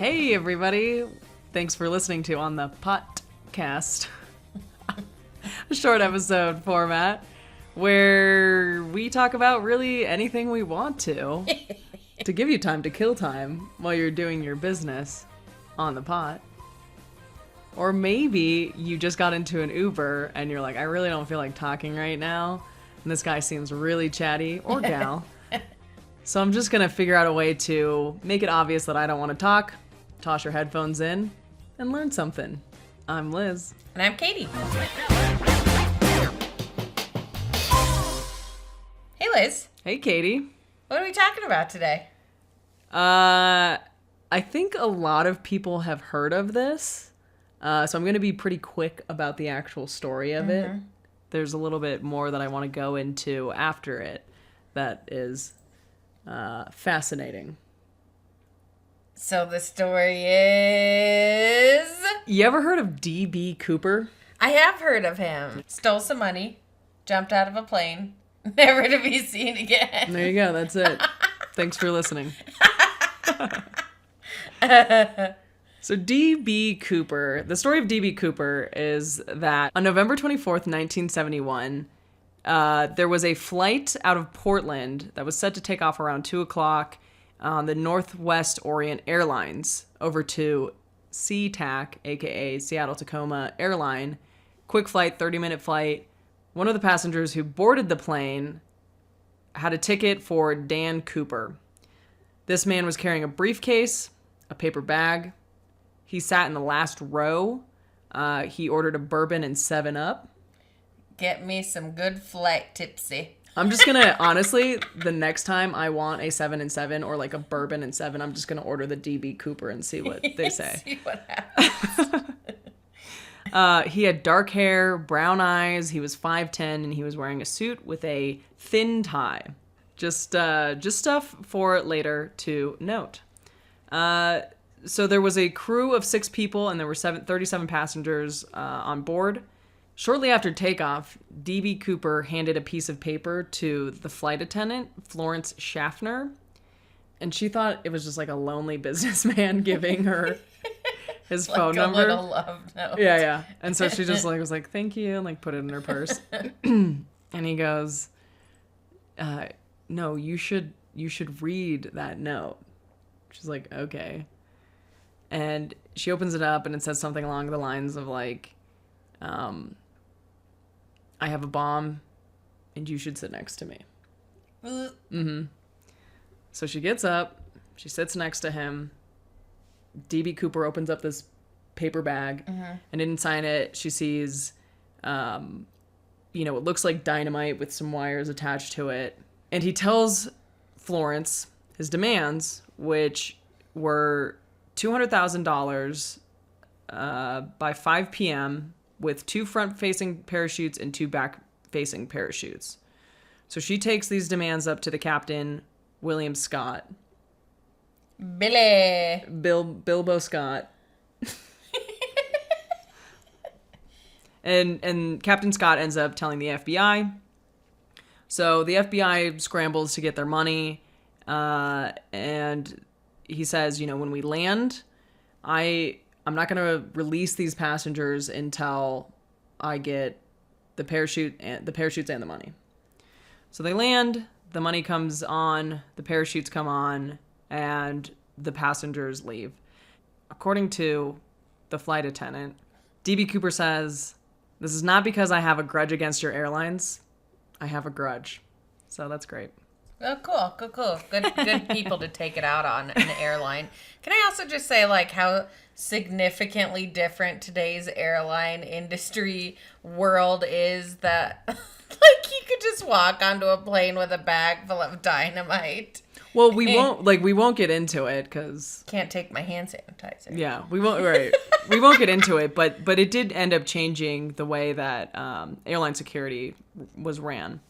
Hey, everybody. Thanks for listening to On the Podcast. A short episode format where we talk about really anything we want to give you time to kill time while you're doing your business on the pot. Or maybe you just got into an Uber and you're like, I really don't feel like talking right now. And this guy seems really chatty, or gal. So I'm just going to figure out a way to make it obvious that I don't want to talk. Toss your headphones in and learn something. I'm Liz. And I'm Katie. Hey, Liz. Hey, Katie. What are we talking about today? I think a lot of people have heard of this. So I'm going to be pretty quick about the actual story of it. There's a little bit more that I want to go into after it that is fascinating. So the story is... You ever heard of D.B. Cooper? I have heard of him. Stole some money, jumped out of a plane, never to be seen again. There you go. That's it. Thanks for listening. So D.B. Cooper, the story of D.B. Cooper is that on November 24th, 1971, there was a flight out of Portland that was set to take off around 2 o'clock on the Northwest Orient Airlines over to SeaTac, aka Seattle Tacoma Airline. Quick flight, 30-minute flight. One of the passengers who boarded the plane had a ticket for Dan Cooper. This man was carrying a briefcase, a paper bag. He sat in the last row. He ordered a bourbon and 7-Up. Get me some good flight tipsy. I'm just going to, honestly, the next time I want a 7 and 7 or like a bourbon and 7, I'm just going to order the D.B. Cooper and see what they say. See what happens. He had dark hair, brown eyes. He was 5'10", and he was wearing a suit with a thin tie. Just stuff for later to note. So there was a crew of 6 people, and there were 37 passengers on board. Shortly after takeoff, D.B. Cooper handed a piece of paper to the flight attendant, Florence Schaffner, and she thought it was just like a lonely businessman giving her his phone number. Like a little love note. Yeah. And so she just was like, thank you, and like put it in her purse. And he goes, no, you should read that note. She's like, okay. And she opens it up and it says something along the lines of like, I have a bomb and you should sit next to me. So she gets up, she sits next to him. D.B. Cooper opens up this paper bag and inside it she sees, it looks like dynamite with some wires attached to it. And he tells Florence his demands, which were $200,000 by 5 p.m. with 2 front-facing parachutes and 2 back-facing parachutes. So she takes these demands up to the captain, William Scott. Bilbo Scott. and Captain Scott ends up telling the FBI. So the FBI scrambles to get their money, and he says, when we land, I'm not going to release these passengers until I get the parachutes and the money. So they land, the money comes on, the parachutes come on, and the passengers leave. According to the flight attendant, D.B. Cooper says, "This is not because I have a grudge against your airlines. I have a grudge." So that's great. Oh, cool. Good people to take it out on an airline. Can I also just say, like, how significantly different today's airline industry world is that, like, you could just walk onto a plane with a bag full of dynamite. Well, we won't get into it because can't take my hand sanitizer. Yeah, we won't. Right, we won't get into it, but it did end up changing the way that airline security was ran.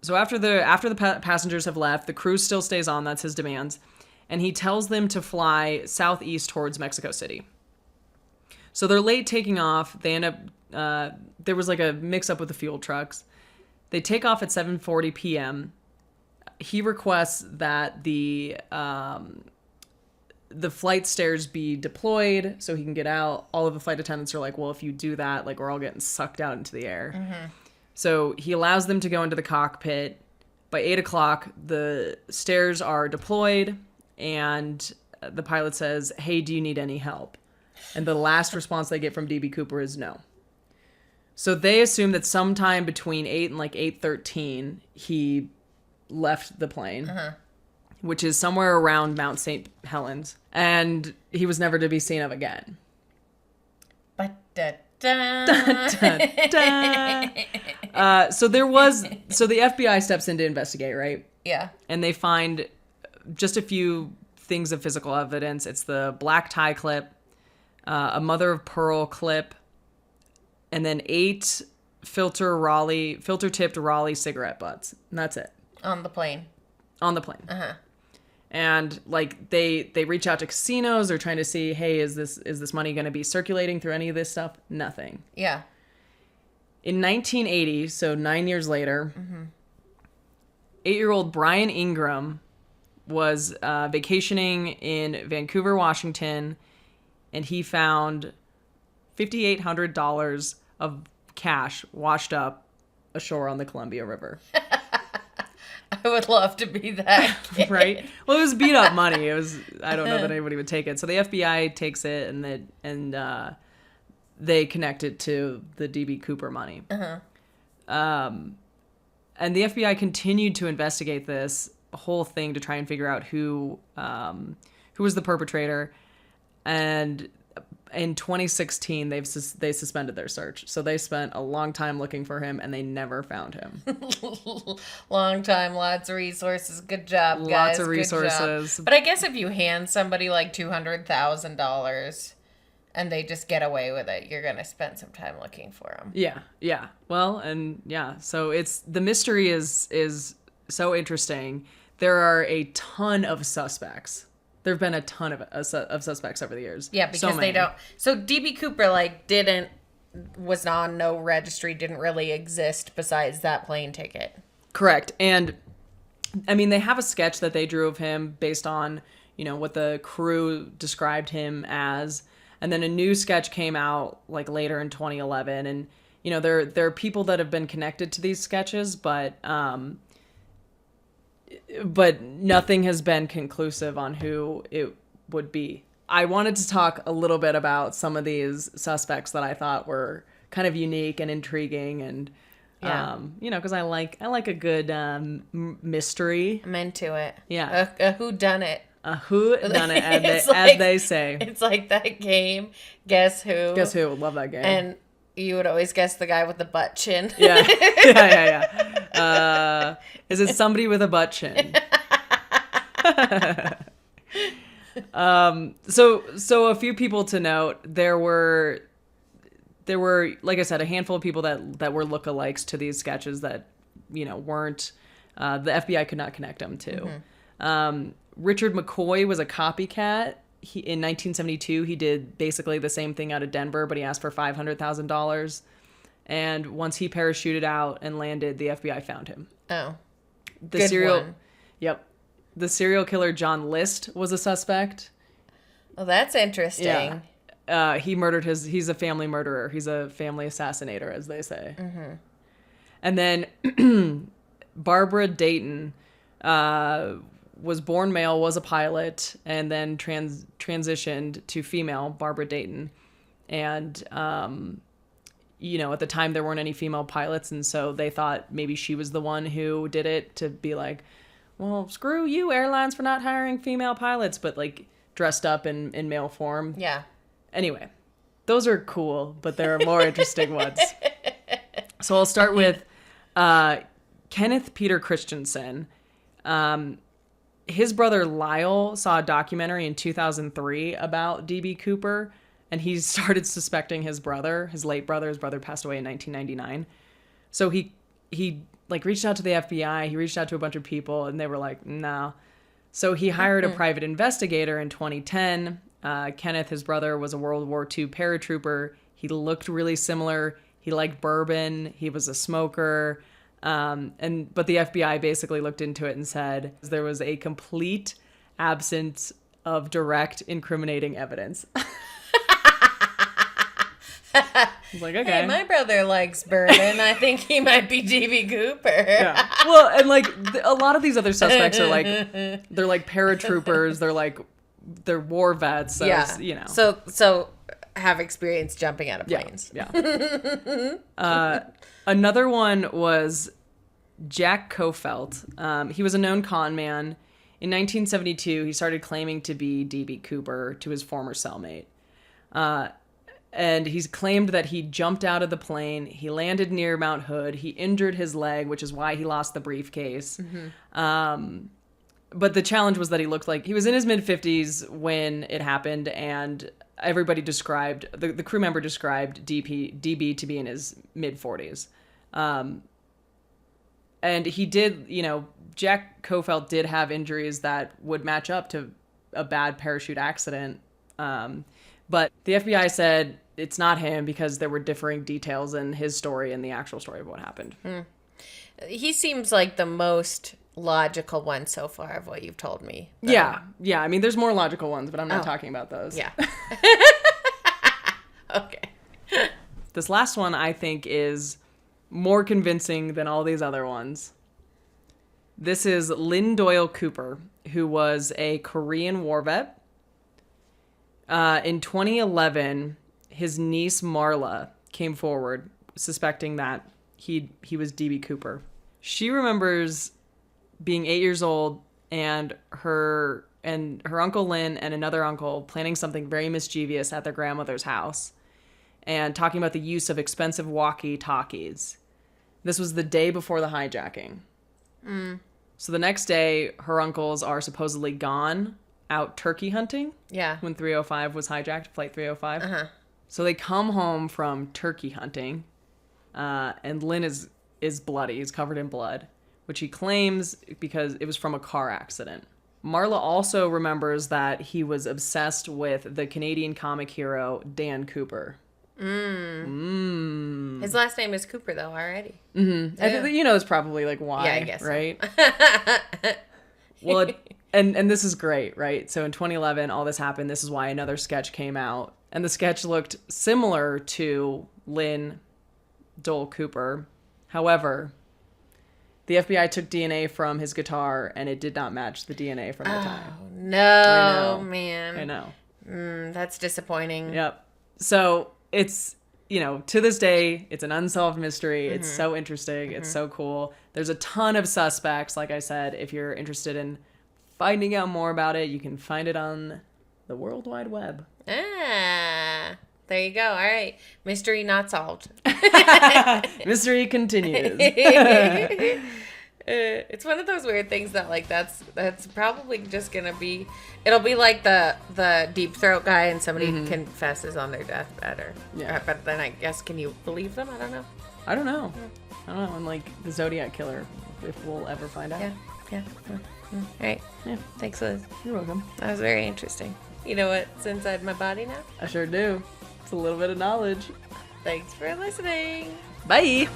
So after the passengers have left, the crew still stays on. That's his demands, and he tells them to fly southeast towards Mexico City. So they're late taking off. They end up there was like a mix-up with the fuel trucks. They take off at 7:40 p.m. He requests that the the flight stairs be deployed so he can get out. All of the flight attendants are like, well, if you do that, like, we're all getting sucked out into the air. So he allows them to go into the cockpit. By 8 o'clock, the stairs are deployed, and the pilot says, hey, do you need any help? And the last response they get from DB Cooper is no. So they assume that sometime between 8 and like 8:13, he left the plane, which is somewhere around Mount St. Helens, and he was never to be seen of again. So the FBI steps in to investigate, right? Yeah. And they find just a few things of physical evidence. It's the black tie clip, a mother of pearl clip, and then 8 filter-tipped Raleigh cigarette butts. And that's it. On the plane. On the plane. And like they reach out to casinos. They're trying to see, hey, is this money going to be circulating through any of this stuff? Nothing. Yeah. In 1980, so 9 years later, 8-year-old Brian Ingram was vacationing in Vancouver, Washington, and he found $5,800 of cash washed up ashore on the Columbia River. I would love to be that kid. Right? Well, it was beat up money. I don't know that anybody would take it. So the FBI takes it and they connect it to the DB Cooper money. And the FBI continued to investigate this whole thing to try and figure out who was the perpetrator. And in 2016, they suspended their search. So they spent a long time looking for him, and they never found him. Long time, lots of resources. Good job, guys. Lots of Good resources. job. But I guess if you hand somebody like $200,000 and they just get away with it, you're gonna spend some time looking for them. Yeah. Well, and yeah. So the mystery is so interesting. There are a ton of suspects. There have been a ton of suspects over the years. Yeah, because they don't. So DB Cooper was on no registry, didn't really exist besides that plane ticket. Correct. And I mean, they have a sketch that they drew of him based on, what the crew described him as. And then a new sketch came out like later in 2011. And, there are people that have been connected to these sketches, but nothing has been conclusive on who it would be. I wanted to talk a little bit about some of these suspects that I thought were kind of unique and intriguing, and because I like a good mystery. I'm into it. Yeah, a who done it. A who done it, as they say. It's like that game. Guess who? Guess who? Love that game. And you would always guess the guy with the butt chin. Yeah. Is it somebody with a butt chin? So a few people to note. There were, like I said, a handful of people that were lookalikes to these sketches that, weren't, the FBI could not connect them to. Richard McCoy was a copycat. In 1972, he did basically the same thing out of Denver, but he asked for $500,000. And once he parachuted out and landed, the FBI found him. Oh, good one. Yep. The serial killer John List was a suspect. Well, that's interesting. Yeah. He's a family murderer. He's a family assassinator, as they say. And then Barbara Dayton was born male, was a pilot, and then transitioned to female, Barbara Dayton. And, at the time there weren't any female pilots, and so they thought maybe she was the one who did it to be like, well, screw you, airlines, for not hiring female pilots, but like dressed up in male form. Yeah. Anyway, those are cool, but there are more interesting ones. So I'll start with Kenneth Peter Christensen. His brother Lyle saw a documentary in 2003 about DB Cooper, and he started suspecting his brother, his late brother. His brother passed away in 1999. So he reached out to the FBI. He reached out to a bunch of people, and they were like, no. So he hired a private investigator in 2010. Kenneth, his brother, was a World War II paratrooper. He looked really similar. He liked bourbon. He was a smoker. But the FBI basically looked into it and said there was a complete absence of direct incriminating evidence. I was like, okay. Hey, my brother likes bourbon. I think he might be D.B. Cooper. Yeah. Well, and like a lot of these other suspects are like, they're like paratroopers. They're war vets. So, Yeah. you know. So have experience jumping out of planes. Yeah. Another one was Jack Kofelt. He was a known con man. In 1972, he started claiming to be D.B. Cooper to his former cellmate. And he's claimed that he jumped out of the plane. He landed near Mount Hood. He injured his leg, which is why he lost the briefcase. But the challenge was that he looked like he was in his mid-50s when it happened, and everybody described, the crew member described DB to be in his mid-40s. And he did, Jack Kofelt did have injuries that would match up to a bad parachute accident. But the FBI said it's not him because there were differing details in his story and the actual story of what happened. He seems like the most logical one so far of what you've told me. Yeah. I mean, there's more logical ones, but I'm not talking about those. Yeah. Okay. This last one, I think, is more convincing than all these other ones. This is Lynn Doyle Cooper, who was a Korean war vet. In 2011, his niece Marla came forward suspecting that he was D.B. Cooper. She remembers being 8 years old and her uncle Lynn and another uncle planning something very mischievous at their grandmother's house and talking about the use of expensive walkie-talkies. This was the day before the hijacking. So the next day, her uncles are supposedly gone out turkey hunting. Yeah. When 305 was hijacked, Flight 305. So they come home from turkey hunting, and Lynn is bloody. He's covered in blood, which he claims because it was from a car accident. Marla also remembers that he was obsessed with the Canadian comic hero Dan Cooper. His last name is Cooper, though, already. I think that's probably like why, Yeah, I guess so. right? Well, and this is great, right? So in 2011, all this happened. This is why another sketch came out. And the sketch looked similar to Lynn Doyle Cooper. However, the FBI took DNA from his guitar, and it did not match the DNA from the time. No, I man. know. That's disappointing. Yep. So it's, to this day, it's an unsolved mystery. It's so interesting. It's so cool. There's a ton of suspects. Like I said, if you're interested in finding out more about it, you can find it on the World Wide Web. There you go. All right. Mystery not solved. Mystery continues. It's one of those weird things that that's probably just gonna be. It'll be like the deep throat guy and somebody confesses on their deathbed, but then I guess can you believe them? I don't know. I don't know. And like the Zodiac Killer, if we'll ever find out. Yeah. All right. Yeah. Thanks, Liz. You're welcome. That was very interesting. You know what's inside my body now? I sure do. It's a little bit of knowledge. Thanks for listening. Bye.